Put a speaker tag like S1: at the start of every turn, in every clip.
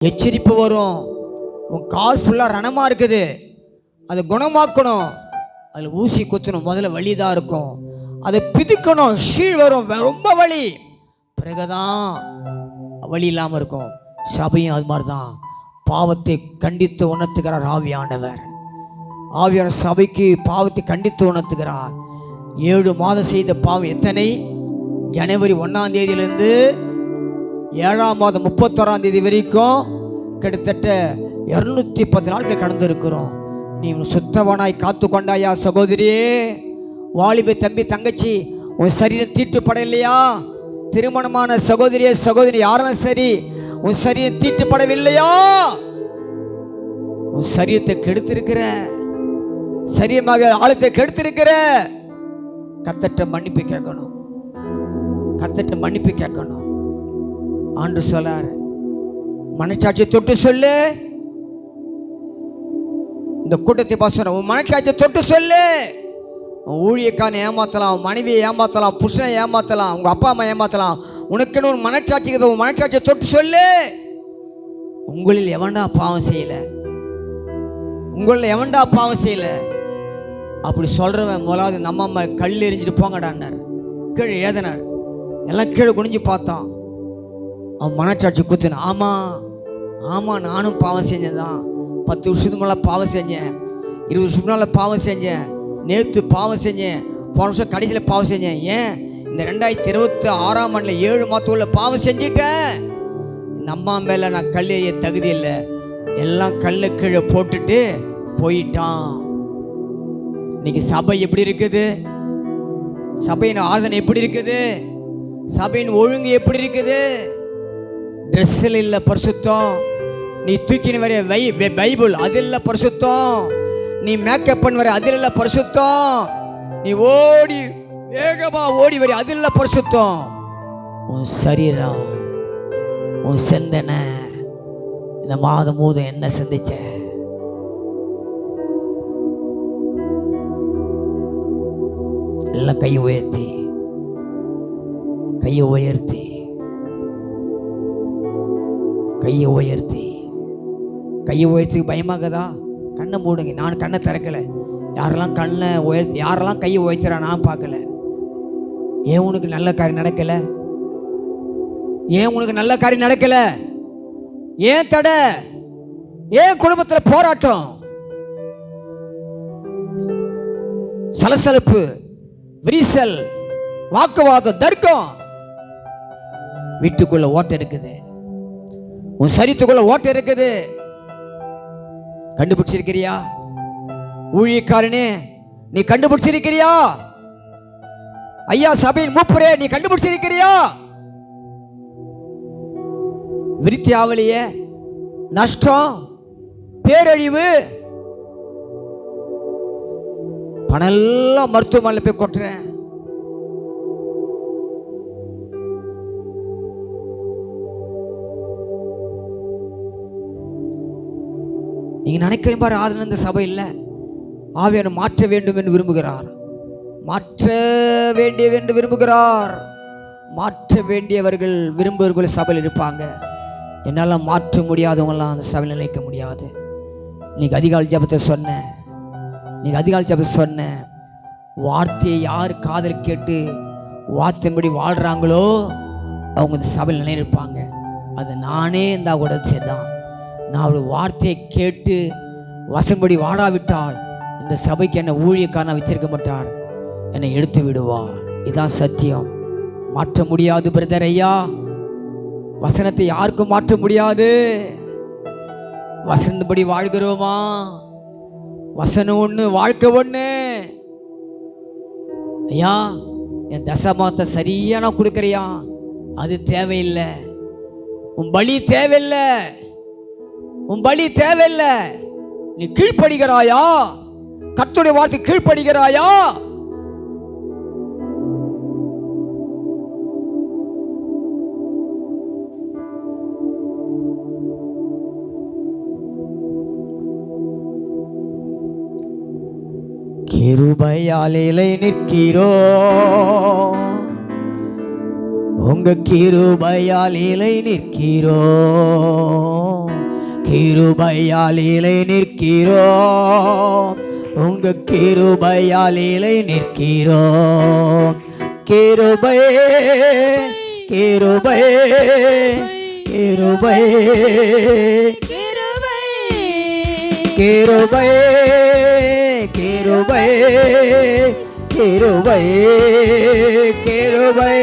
S1: எச்சரிப்பு வரும். உன் கால் ஃபுல்லாக ரணமாக இருக்குது, அதை குணமாக்கணும். அதில் ஊசி குத்தணும், முதல்ல வலி தான் இருக்கும், அதை பிதுக்கணும், ஷீழ் வரும், ரொம்ப வலி, பிறகுதான் வலி இல்லாமல் இருக்கும். சபையும் அது மாதிரி தான். பாவத்தை கண்டித்து உணர்த்துகிறார் ஆவியானவர். ஆவியானவர் சபைக்கு பாவத்தை கண்டித்து உணர்த்துகிறார். 7 மாதம் செய்த பாவம் எத்தனை? ஜனவரி 1ஆம் தேதியிலிருந்து 7ஆம் மாதம் 31ஆம் தேதி வரைக்கும் கிட்டத்தட்ட 210 நாட்கள் கடந்து இருக்கிறோம். நீ சுத்தவனாய் காத்து கொண்டாயா சகோதரியே? வாலிப தம்பி தங்கச்சி, உன் சரீரம் தீட்டுப்படவில்லையா? திருமணமான சகோதரியே சகோதரி யாரும் சரி, உன் சரீரம் தீட்டுப்படவில்லையா? உன் சரீரத்தை கெடுத்திருக்கிற, சரீரமாக ஆழத்தை கெடுத்திருக்கிற, கர்த்தர்ட்ட மன்னிப்பு கேட்கணும், கர்த்தர்ட்ட மன்னிப்பு கேட்கணும். ஆண்டு சொல்லாரு, மனச்சாட்சியை தொட்டு சொல்லு. இந்த கூட்டத்தை பாச உன் மனச்சாட்சியை தொட்டு சொல்லு. உன் ஊழியக்காரனை ஏமாத்தலாம், உன் மனைவியை ஏமாத்தலாம், புருஷனை ஏமாத்தலாம், உங்கள் அப்பா அம்மா ஏமாத்தலாம். உனக்குன்னு ஒரு மனச்சாட்சிக்கு உன் மனச்சாட்சியை தொட்டு சொல்லு. உங்களில் எவன்டா பாவம் செய்யலை? உங்களில் எவன்டா பாவம் செய்யலை? அப்படி சொல்கிறவன் முதலாவது நம்ம அம்மா கல் எரிஞ்சிட்டு போங்கடான்னார். கீழே எழுதினார். எல்லாம் கீழே குனிஞ்சு பார்த்தான். அவன் மனச்சாட்சி குத்துன, ஆமாம் ஆமாம் நானும் பாவம் செஞ்சேன் தான். 10 வருஷத்துக்கு மேலே பாவம் செஞ்சேன், 20 வருஷத்துக்கு மேலே பாவம் செஞ்சேன், நேற்று பாவம் செஞ்சேன், போன வருஷம் கடைசியில் பாவம் செஞ்சேன். ஏன் இந்த 2026ஆம் ஆண்டில் 7 மாதத்துக்குள்ள பாவம் செஞ்சிட்டேன். இந்த அம்மா மேலே நான் கல் எறிய தகுதி இல்லை. எல்லாம் கல்லை கீழே போட்டுட்டு போயிட்டான். இன்னைக்கு சபை எப்படி இருக்குது? சபையின் ஆராதனை எப்படி இருக்குது? சபையின் ஒழுங்கு எப்படி இருக்குது? ட்ரெஸ்ஸில் இல்லை பரிசுத்தம். நீ தூக்கின்னு வர பைபிள் அதில் இல்லை பரிசுத்தம். நீ மேக்கப் பண்ண வர அதில் இல்லை பரிசுத்தம். நீ ஓடி வேகமாக ஓடி வர அதில் இல்லை பரிசுத்தம். உன் சரீரம், உன் சிந்தனை இந்த மாதம் மூதம் என்ன சிந்திச்ச? எல்லாம் கையை உயர்த்தி, கையை உயர்த்தி, கையை உயர்த்தி. கையை உயர்த்தி பயமாகதா? கண்ணை மூடுங்க. நான் கண்ணை திறக்கலை. யாரெல்லாம் கண்ணை உயர்த்தி, யாரெல்லாம் கையை உயர்த்துறா நான் பார்க்கல. ஏன் உனக்கு நல்ல காரியம் நடக்கலை? ஏன் உனக்கு நல்ல காரியம் நடக்கலை? ஏன் தடை? ஏன் குடும்பத்தில் போராட்டம், சலசலப்பு, விரிசல், வாக்குவாதம், தர்க்கம்? வீட்டுக்குள்ள ஓட்டை இருக்குது, உன் சரீரத்துக்குள்ள ஓட்டை இருக்குது. கண்டுபிடிச்சிருக்கிறியா? ஊழியக்காரனே நீ கண்டுபிடிச்சிருக்கிறியா? ஐயா சபையின் மூப்பரே நீ கண்டுபிடிச்சிருக்கிறியா? விருத்தியாவலிய நஷ்டம், பேரழிவு, பணெல்லாம் மருத்துவமனையில் போய் கொட்டுறேன். நீங்க நினைக்கிற பாரு, ஆதரவு இந்த சபை இல்லை. ஆவியானவர் மாற்ற வேண்டும் என்று விரும்புகிறார், மாற்ற வேண்டிய என்று விரும்புகிறார். மாற்ற வேண்டியவர்கள் விரும்புவர்கள் சபையில் இருப்பாங்க. என்னால் மாற்ற முடியாதவங்களாம் அந்த சபையில் நிலைக்க முடியாது. நீங்க அதிகாலை ஜபத்தை சொன்ன, நீங்க அதிகாலை ஜபத்தை சொன்ன வார்த்தையை யார் காதல் கேட்டு வார்த்தையின்படி வாழ்கிறாங்களோ அவங்க இந்த சபையில் நிலையிருப்பாங்க. அது நானே இந்த கூட சரிதான். நான் ஒரு வார்த்தையை கேட்டு வசன்படி வாடாவிட்டால் இந்த சபைக்கு என்னை ஊழியக்காரனை வச்சிருக்க மாட்டார், என்னை எடுத்து விடுவார். இதுதான் சத்தியம். மாற்ற முடியாது பிரதர். ஐயா வசனத்தை யாருக்கும் மாற்ற முடியாது. வசனப்படி வாழ்கிறோமா? வசனம் ஒன்று, வாழ்க்கை ஒன்று. ஐயா என் தசமாத்தை சரியா நான் கொடுக்குறியா? அது தேவையில்லை. உன் பலி தேவையில்லை, உன் பலி தேவையில்லை. நீ கீழ்ப்படுகிறாயா? கர்த்தருடைய வார்த்தை கீழ்ப்படுகிறாயா? கிருபையால் இலை நிற்கிறோ, உங்க கிருபையால் இலை நிற்கிறோ. கிருபையால் இலை நிற்கிறோம், உங்க கிருபையால் இலை நிற்கிறோம். கிருபை கிருபை கிருபை கிருபை கிருபை கிருபை கிருபை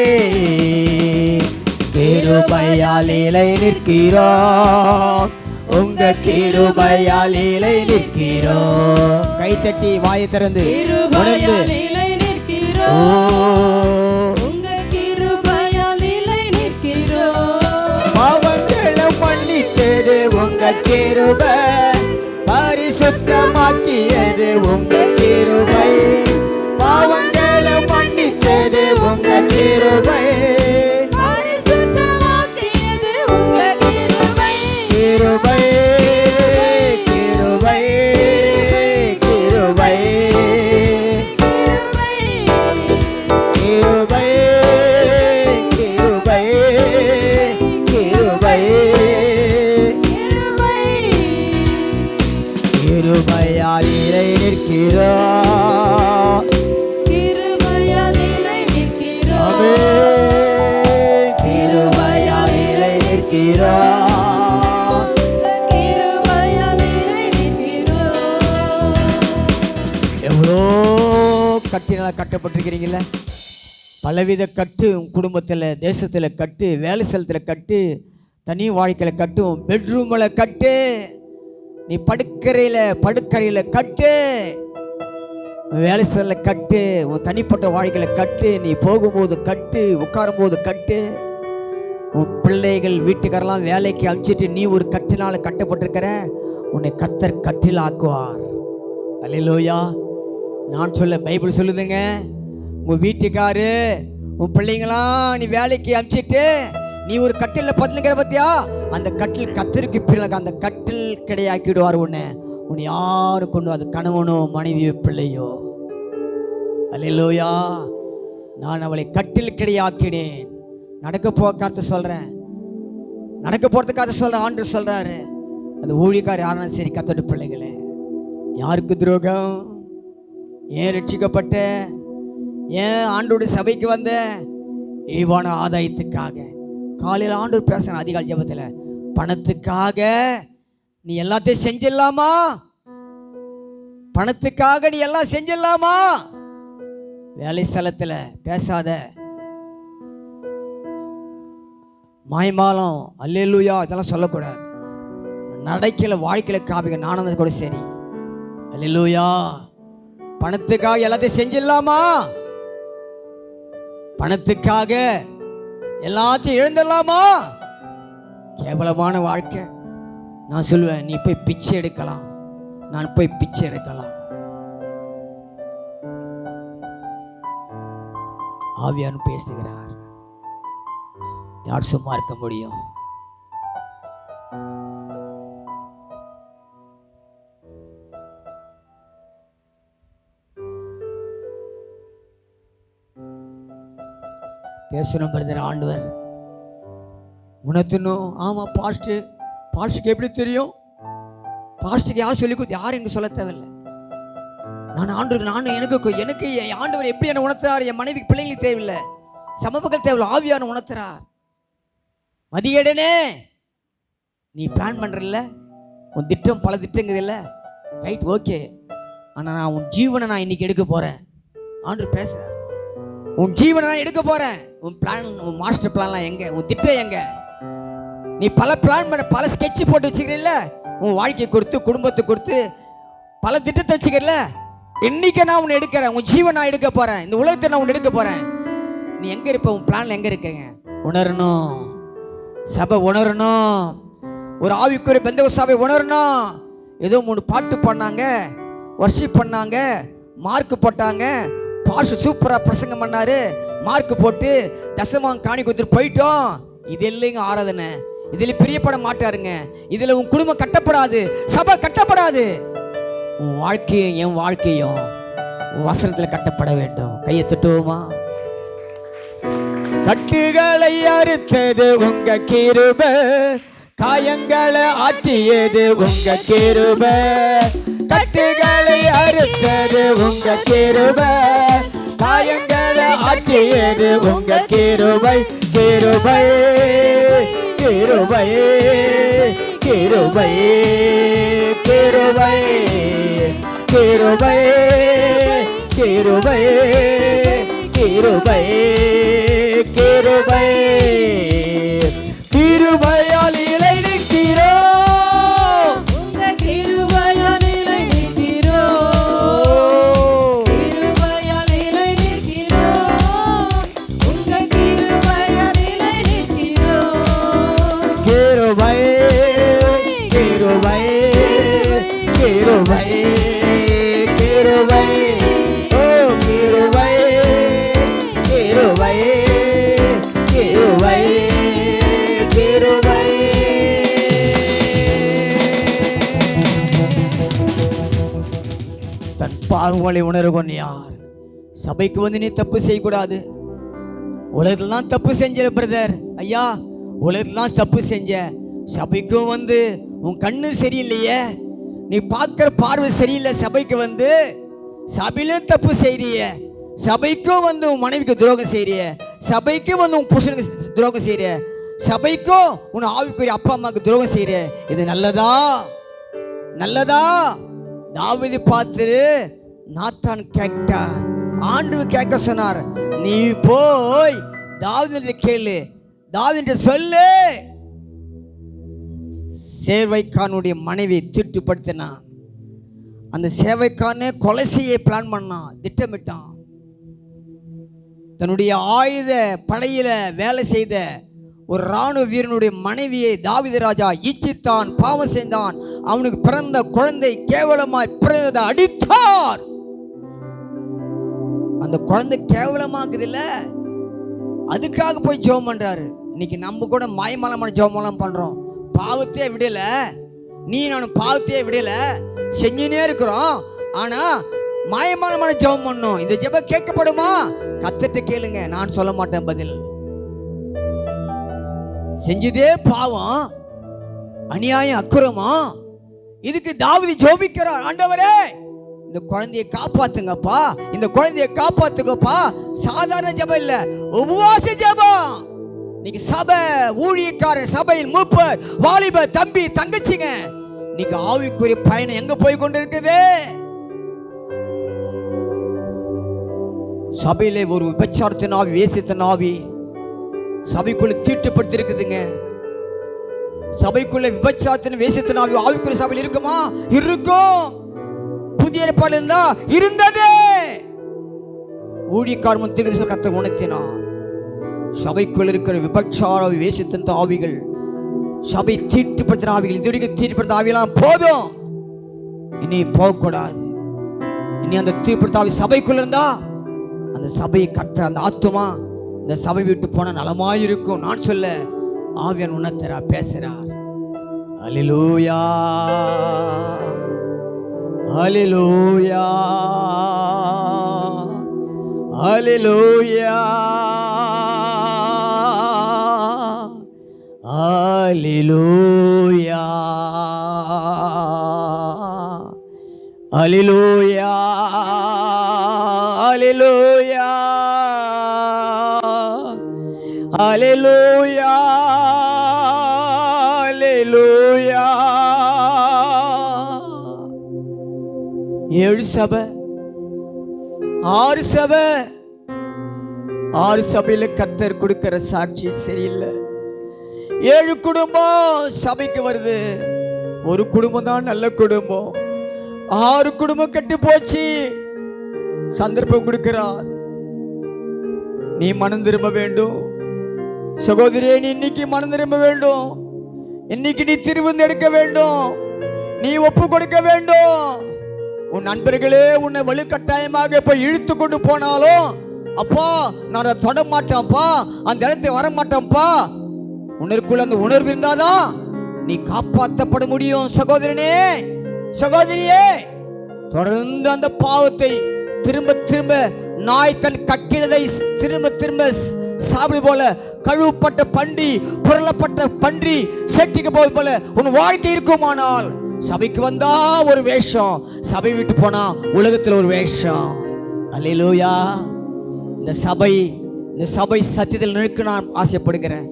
S1: கிருபையால் இலை நிற்கிறோம், உங்க கிருபையால் இலை நிற்கிறோம். கைத்தட்டி வாயை திறந்து உணர்ந்து பாவங்களை மன்னித்தது உங்க கிருபை, பரிசுத்தமாக்கியது உங்க கிருபை. பாவங்களை மன்னித்தது உங்க கிருபை, பரிசுத்தமாக்கியது உங்க கிருபை. கிருபை கிருபை கிருபை கிருபை கிருபை கிருபை கிருபையால் இலை நிற்கிறோம், கிருபையால் இலை நிற்கிறோம், கிருபையால் இலை நிற்கிறோம், கிருபையால் இலை நிற்கிறோம். எவ்வளோ கட்டினால் கட்டப்பட்டிருக்கிறீங்கள, பலவித கட்டு. உன் குடும்பத்தில், தேசத்தில் கட்டு, வேலை ஸ்தலத்தில் கட்டு, தனி வாழ்க்கையில் கட்டும், பெட்ரூமில் கட்டு, நீ படுக்கறையில் கட்டு, வேலை ஸ்தலத்தில் கட்டு, உன் தனிப்பட்ட வாழ்க்கையில் கட்டு, நீ போகும்போது கட்டு, உட்காரும்போது கட்டு. உன் பிள்ளைகள் வீட்டுக்காரெல்லாம் வேலைக்கு அனுப்பிச்சிட்டு நீ ஒரு கட்டினால் கட்டப்பட்டிருக்கிற, உன்னை கர்த்தர் கட்டில் ஆக்குவார். அல்லேலூயா. நான் சொல்ல பைபிள் சொல்லுதுங்க, உன் வீட்டுக்காரு உன் பிள்ளைங்களாம் நீ வேலைக்கு அனுப்பிச்சிட்டு நீ ஒரு கட்டில் பத்துங்கிற பத்தியா, அந்த கட்டில் கத்தருக்கு பிறகு அந்த கட்டில் கிடையாக்கிடுவார். உன்னை யாரும் கொண்டு அது கணவனோ மனைவியோ பிள்ளையோ. அல்லேலூயா. நான் அவளை கட்டில் கிடையாக்கினேன். நடக்க போக்காத்து சொல்றேன், நடக்க போறதுக்காக சொல்றேன். ஆண்டு சொல்றாரு, அந்த ஊழியக்கார் யாரும் சரி, கத்தோட பிள்ளைகளே, யாருக்கு துரோகம்? ஏன் ரட்சிக்கப்பட்ட, ஏன் ஆண்டோட சபைக்கு வந்த? ஈவான ஆதாயத்துக்காக. காலையில் ஆண்டு பேசுகிறேன் அதிகாலை ஜெபத்தில், பணத்துக்காக நீ எல்லாத்தையும் செஞ்சிடலாமா? பணத்துக்காக நீ எல்லாம் செஞ்சிடலாமா? வேலை ஸ்தலத்தில் பேசாத, மாய்மாலம் அல்லேலூயா இதெல்லாம் சொல்லக்கூடாது. நடக்கல வாழ்க்கையில் காமிக்க நானும் கூட சரி. அல்லேலூயா. பணத்துக்காக எல்லாத்தையும் செஞ்சிடலாமா? பணத்துக்காக எல்லாத்தையும் இழந்துடலாமா? கேவலமான வாழ்க்கை. நான் சொல்லுவேன், நீ போய் பிச்சை எடுக்கலாம், நான் போய் பிச்சை எடுக்கலாம். ஆவியார் பேசுகிறார், யார் சும்மா இருக்க முடியும்? பேசணும் பிரதர். ஆண்டவர் உணர்த்தணும். ஆமாம், பாஸ்டுக்கு எப்படி தெரியும்? பாஸ்டுக்கு யார் சொல்லி கொடுத்து? யாரும் எனக்கு சொல்ல தேவையில்லை. எனக்கு ஆண்டவர் எப்படி என்னை உணர்த்துறார்? என் மனைவிக்கு பிள்ளைங்களுக்கு தேவையில்லை, சமபக்கள் தேவையில்லை, ஆவியான உணர்த்துறார். மதியடனே நீ பிளான் பண்ணுறல, உன் திட்டம் பல திட்டங்குது இல்லை, ரைட், ஓகே. ஆனால் நான் உன் ஜீவனை நான் இன்னைக்கு எடுக்க போகிறேன். ஆண்டவர் பேசுகிறேன், உன் ஜீவனை நான் எடுக்க போகிறேன். உன் பிளான், உன் மாஸ்டர் பிளான்லாம் எங்கே? உன் திட்டம் எங்கே? நீ பல பிளான் பண்ண, பல ஸ்கெட்சு போட்டு வச்சுக்கிறீல்ல, உன் வாழ்க்கையை கொடுத்து, குடும்பத்தை கொடுத்து, பல திட்டத்தை வச்சுக்கிறல. இன்னைக்கு நான் உன்னை எடுக்கிறேன், உன் ஜீவன் நான் எடுக்க போகிறேன், இந்த உலகத்தை நான் உன்னை எடுக்க போகிறேன். நீ எங்கே இருப்ப? உன் பிளான் எங்கே இருக்கிறீங்க? உணரணும். சபை உணரணும். ஒரு ஆவிக்குரிய பெந்த சபை உணரணும். ஏதோ 3 பாட்டு பண்ணாங்க, வர்ஷிப் பண்ணாங்க, மார்க் போட்டாங்க, பாஷு சூப்பராக பிரசங்கம் பண்ணாரு, மார்க் போட்டு தசமாங்க காணி கொடுத்துட்டு போயிட்டோம். இது இல்லைங்க ஆராதனை. இதில் பிரியப்பட மாட்டாருங்க. இதில் உன் குடும்பம் கட்டப்படாது, சபை கட்டப்படாது. உன் வாழ்க்கையும் என் வாழ்க்கையும் வசனத்தில் கட்டப்பட வேண்டும். கையை தட்டுவோமா? கட்டுகளை அறுத்தது உங்க கிருபை, காயங்களை ஆற்றியது உங்க கிருபை, கட்டுகளை அறுத்தது உங்க கிருபை, காயங்களை ஆற்றியது உங்க கிருபை, கிருபை கிருபை கிருபை கிருபை கிருபை கிருபை கிருபை கிருபை கிருபையால் இலை நிற்கிறோம்,
S2: உங்க கிருபையால் இலை நிற்கிறோம், கிருபையால் இலை நிற்கிறோம், உங்க கிருபையால் இலை நிற்கிறோம்.
S1: கிருபை கிருபை கிருபை கிருபை ஓ கிருபை கிருபை கிருபை கிருபை. தன் பாவங்களை உணர்வன் யார்? சபைக்கு வந்து நீ தப்பு செய்யக்கூடாது. உலகத்துல தான் தப்பு செஞ்ச பிரதர், ஐயா உலகத்துல தான் தப்பு செஞ்ச. சபைக்கும் வந்து உன் கண்ணு சரியில்லையே, நீ பார்க்குற பார்வை சரியில்லை, சபைக்கு வந்து சபையிலும் தப்பு செய்கிறிய, சபைக்கும் வந்து உன் மனைவிக்கு துரோகம் செய்கிறிய, சபைக்கும் வந்து உன் புருஷனுக்கு துரோகம் செய்கிற, சபைக்கும் உன் ஆவிக்குரிய அப்பா அம்மாவுக்கு துரோகம் செய்கிற. இது நல்லதா? நல்லதா? தாவீது பார்த்து நாத்தான் கேட்டார், ஆண்டவர் கேட்க சொன்னார், நீ போய் தாவீது கேளு, தாவீது சொல்லு. சேவைக்கானுடைய மனைவி தீட்டுப்படுத்தினான். அந்த சேவைக்கான கொலை செய்ய பிளான் பண்ணான், திட்டமிட்டான். தன்னுடைய ஆயுத படையில வேலை செய்த ஒரு இராணுவ வீரனுடைய மனைவியை தாவீது ராஜா இச்சித்தான், பாவம் செய்தான். அவனுக்கு பிறந்த குழந்தை கேவலமாய் பிறந்ததை அடித்தார். அந்த குழந்தை கேவலமாக்குது இல்ல, அதுக்காக போய் ஜெபம் பண்றாரு. இன்னைக்கு நம்ம கூட மாயமாலமான ஜெபமெல்லாம் பண்றோம். பாவத்தையே விடல, நீ நானும் பாவத்தையே விடல, செஞ்சுனே இருக்கிறோம். ஆனா மாயமாலமான ஜெபம் பண்ணும். இந்த ஜெபம் கேட்கப்படுமா? கத்திட்டு கேளுங்க, நான் சொல்ல மாட்டேன் பதில். செஞ்சதே பாவம், அநியாயம், அக்கிரமம். இதுக்கு தாவீது ஜெபிக்கிறார், ஆண்டவரே இந்த குழந்தையை காப்பாத்துங்கப்பா, இந்த குழந்தையை காப்பாத்துங்கப்பா. சாதாரண ஜெபம் இல்ல, உபவாச ஜெபம். நீங்க சபை ஊழியக்காரர், சபையில் மூப்பர், வாலிப தம்பி தங்கச்சிங்க, நீங்க ஆவிக்குரிய பயணம் எங்க போய் கொண்டு இருக்குது? சபையிலே ஒரு விபச்சாரத்தின் ஆவி, வேசித்தின் ஆவி சபைக்குள்ள தீட்டுப்படுத்தி இருக்குதுங்க. சபைக்குள்ள விபச்சாரத்தின் வேசித்தின் ஆவி ஆவிக்குரிய சபையில் இருக்குமா? இருக்கும். புதிய ஏற்பாடு இருந்தா இருந்தது. ஊழியக்காரமும் திரும்ப கர்த்தர் உணர்த்தினார். சபைக்குள் இருக்கிற விபச்சார வேசித்தின் ஆவிகள், சபை தீட்டுப்படுத்தின ஆவிகள், இதுவரைக்கும் தீட்டுப்படுத்த ஆவியெல்லாம் போதும், இனி போகக்கூடாது. இனி அந்த தீட்டுப்படுத்த ஆவி சபைக்குள்ள இருந்தா அந்த சபையை கட்ட, அந்த ஆத்துமா இந்த சபை விட்டு போன நலமாயிருக்கும். நான் சொல்ல ஆவியான் உணர்த்தரா பேசுறார். அல்லேலூயா அல்லேலூயா அல்லேலூயா அல்லேலூயா அல்லேலூயா அல்லேலூயா அல்லேலூயா அல்லேலூயா. 7 சபை, 6 சபை, 6 சபையில கர்த்தர் கொடுக்கிற சாட்சி சரியில்லை. 7 குடும்பம் சபைக்கு வருது, ஒரு குடும்பம் தான் நல்ல குடும்பம். 6 குடும்பம் கெட்டு போச்சு. சந்தர்ப்பம் கொடுக்கிறார், நீ மனம் திரும்ப வேண்டும். சகோதரியே, நீ இன்னைக்கு மனம் திரும்ப வேண்டும். இன்னைக்கு நீ திருவிந்து எடுக்க வேண்டும், நீ ஒப்பு கொடுக்க வேண்டும். உன் நண்பர்களே உன்னை வலுக்கட்டாயமாக போய் இழுத்து கொண்டு போனாலும், அப்பா நான் அதை தொட மாட்டேன்ப்பா, அந்த இடத்துக்கு வர மாட்டேன்ப்பா, உனக்குள்ள அந்த உணர்வு இருந்தாதான் நீ காப்பாற்றப்பட முடியும். சகோதரனே, சகோதரியே, தொடர்ந்து அந்த பாவத்தை திரும்ப திரும்ப நாய் தன் கக்கினதை திரும்ப திரும்ப சாப்பிடு போல கழுவப்பட்ட பன்றி, புரளப்பட்ட பன்றி செட்டிக்கு போவது போல உன் வாழ்க்கை இருக்குமானால், சபைக்கு வந்தா ஒரு வேஷம், சபை விட்டு போனா உலகத்தில் ஒரு வேஷம். அல்லேலூயா. இந்த சபை சத்தியத்தில் நிற்க நான் ஆசைப்படுகிறேன்.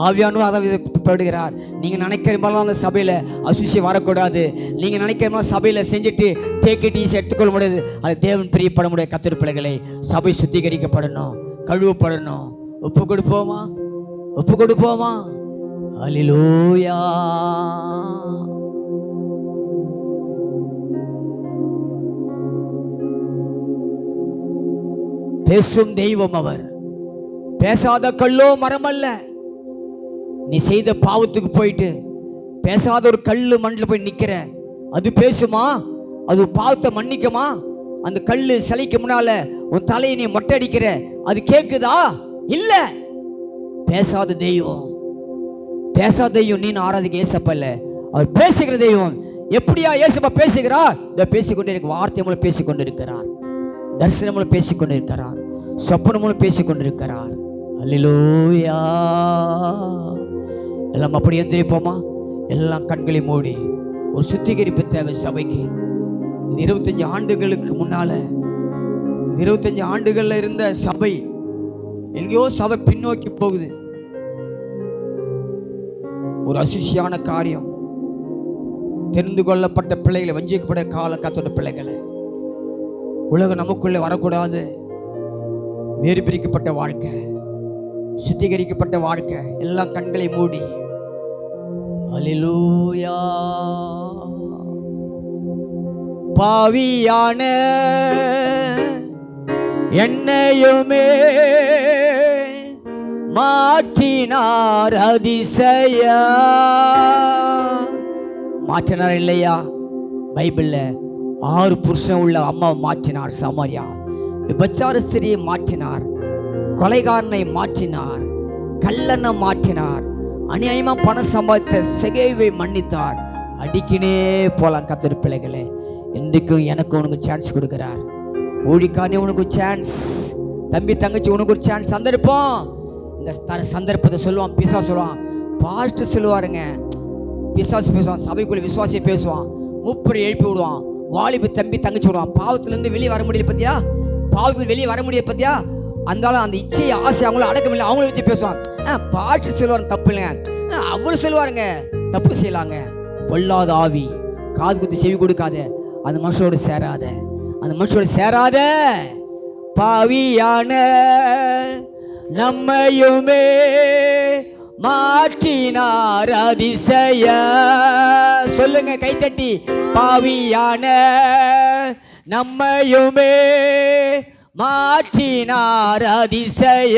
S1: ஆவியானவர் அதை படுகிறார். நீங்கள் நினைக்கிற மாதிரிலாம் அந்த சபையில் அசுசி வரக்கூடாது. நீங்கள் நினைக்கிற மாதிரி சபையில் செஞ்சுட்டு டேக் இட் ஈஸி எடுத்துக்கொள்ள முடியாது. அது தேவன் பிரியப்பட முடியாது. கர்த்தர் பிள்ளைகளை, சபை சுத்திகரிக்கப்படணும், கழுவப்படணும். ஒப்பு கொடுப்போமா? அல்லேலூயா. பேசும் தெய்வம் அவர். பேசாத கல்லோ மரம் அல்ல. நீ செய்த பாவத்துக்கு போயிட்டு பேசாத ஒரு கல்லு மண்ணில் போய் நிற்கிற, அது பேசுமா? அது பாவத்தை மன்னிக்குமா? அந்த கல்லு சிலைக்கு முன்னால உன் தலையை நீ மொட்டை அடிக்கிற, அது கேட்குதா? இல்ல. பேசாத தெய்வம் நீ ஆராதிக்க ஏசப்பா இல்ல, அவர் பேசுகிற தெய்வம். எப்படியா ஏசப்பா பேசுகிறார்? இதை பேசிக்கொண்டே இருக்க, வார்த்தை மூலம் பேசிக்கொண்டு இருக்கிறார், தரிசனம் மூலம் பேசிக்கொண்டு இருக்கிறார், சொப்பனம் மூலம் பேசிக்கொண்டு இருக்கிறார். அல்லேலூயா. எல்லாம் அப்படி எந்திரிப்போமா? எல்லாம் கண்களை மூடி. ஒரு சுத்திகரிப்பு தேவை சபைக்கு. 25 ஆண்டுகளுக்கு முன்னால, 25 ஆண்டுகள்ல இருந்த சபை எங்கேயோ சபை பின்னோக்கி போகுது. ஒரு அசுசியான காரியம். தெரிந்து கொள்ளப்பட்ட பிள்ளைகளை வஞ்சிக்கப்பட காலம் காத்தோட பிள்ளைகளை, உலகம் நமக்குள்ளே வரக்கூடாது. வேறு பிரிக்கப்பட்ட வாழ்க்கை, சுத்திகரிக்கப்பட்ட வாழ்க்கை. எல்லாம் கண்களை மூடி. அல்லேலூயா. பாவியான என்னையுமே மாற்றினார் அதிசயா. மாற்றினார் இல்லையா? பைபிள்ல 6 புருஷன் உள்ள அம்மாவை மாற்றினார். சமாரியா விபச்சார ஸ்திரியை மாற்றினார், கொலைகாரனை மாற்றினார், கள்ளனை மாற்றினார், அநியாயமா பணம் சம்பாதித்த செகேவை மன்னித்தார். அடிக்கினே போலாம் கர்த்தர் பிள்ளைகளே. இன்றைக்கும் எனக்கு உனக்கு சான்ஸ் கொடுக்கிறார். ஊழிக்காரனே உனக்கு சான்ஸ், தம்பி தங்கச்சி உனக்கு ஒரு சான்ஸ், சந்தர்ப்பம். இந்த சந்தர்ப்பத்தை சொல்லுவான் பிசாசு, சொல்லுவான் பாஸ்டர் சொல்லுவாருங்க, பிசாசு பேசுவான், சபைக்குள்ள விசுவாசியை பேசுவான், மூப்பரை எழுப்பி விடுவான், வாலிபு தம்பி தங்கச்சி விடுவான். பாவத்திலேருந்து வெளியே வர முடியல பத்தியா? பாவத்துல வெளியே வர முடியாது பத்தியா? அந்தாலும் அந்த இச்சையை ஆசை அவங்கள அடக்க முடியல, அவங்கள வச்சு பேசுவான். பாஸ்டர் சொல்லுவார் தப்பு இல்லைங்க, அவரு சொல்லுவாருங்க தப்பு செய்யலாங்க. பொல்லாத ஆவி, காது குத்தி செவி கொடுக்காத, அந்த மனுஷோடு சேராத, அந்த மனுஷோடு சேராத. பாவியான நம்மையுமே மாற்றினார் அதிசய. சொல்லுங்க கைத்தட்டி. பாவியான நம்மையுமே மாற்றினார் அதிசய.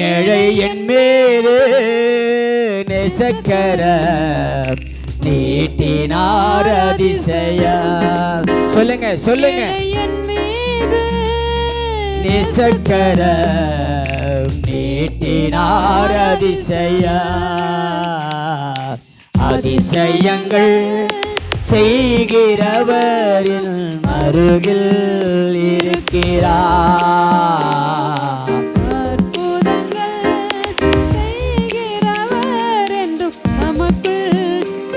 S1: ஏழை என் மீது நெசக்கர நீட்டினார் அதிசய. சொல்லுங்க சொல்லுங்க. நெசக்கர நீட்டினார் அதிசய. அதிசயங்கள் செய்கிறவரின் அருகில் இருக்கிறார்.
S2: அற்புதங்கள் செய்கிறவர் என்றும் நமக்கு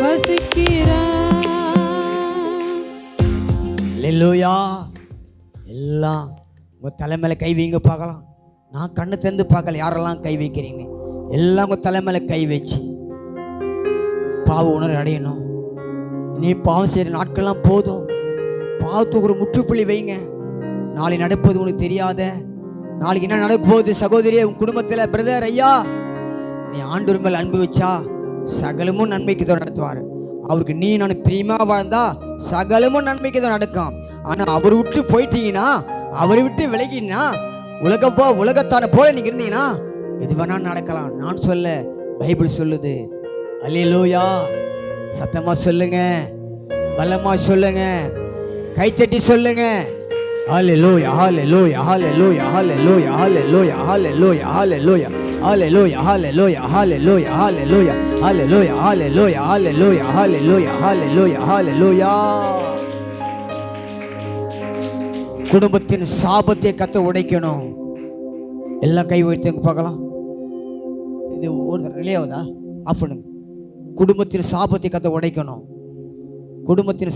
S2: வசிக்கிறார்.
S1: அல்லேலூயா. எல்லாம் உங்கள் தலைமையில கை வைங்க பார்க்கலாம். நான் கண்ணு திறந்து பார்க்கல யாரெல்லாம் கை வைக்கிறீங்க. எல்லாம் உங்கள் தலைமையில கை வச்சு பாவ உணர்வு அடையணும். நீ பாவம் செய்கிற நாட்கள்லாம் போதும். பாவத்துக்கு ஒரு முற்றுப்புள்ளி வைங்க. நாளை நடப்பது உனக்கு தெரியாத, நாளைக்கு என்ன நடக்க போகுது சகோதரியே உன் குடும்பத்தில். பிரதர் ஐயா, நீ ஆண்டவர் மேல் அன்பு வச்சா சகலமும் நன்மைக்கு தான் நடத்துவார். அவருக்கு நீ நான் பிரியமாக வாழ்ந்தா சகலமும் நன்மைக்கு தான் நடக்கும். ஆனால் அவர் விட்டு போயிட்டீங்கன்னா, அவரை விட்டு விலகினா, உலகத்தான போல நீங்க இருந்தீங்கன்னா எது வேணா நடக்கலாம். நான் சொல்ல பைபிள் சொல்லுது. அல்லேலூயா. சத்தமா சொல்லுங்க, பலமா சொல்லுங்க, கைத்தட்டி சொல்லுங்க. ஹல்லேலூயா ஹல்லேலூயா ஹல்லேலூயா ஹல்லேலூயா ஹல்லேலூயா ஹல்லேலூயா ஹல்லேலூயா ஹல்லேலூயா ஹல்லேலூயா ஹல்லேலூயா ஹல்லேலூயா ஹல்லேலூயா ஹல்லேலூயா ஹல்லேலூயா ஹல்லேலூயா ஹல்லேலூயா ஹல்லேலூயா. குடும்பத்தின் சாபத்தை கத்த உடைக்கணும். எல்லாம் கை வைத்து பார்க்கலாம். இது ஒரு ரிலே ஆகுதா? ஆஃப் பண்ணுங்க. குடும்பத்தின் சாபத்தை கத்த உடைக்கணும். குடும்பத்தின்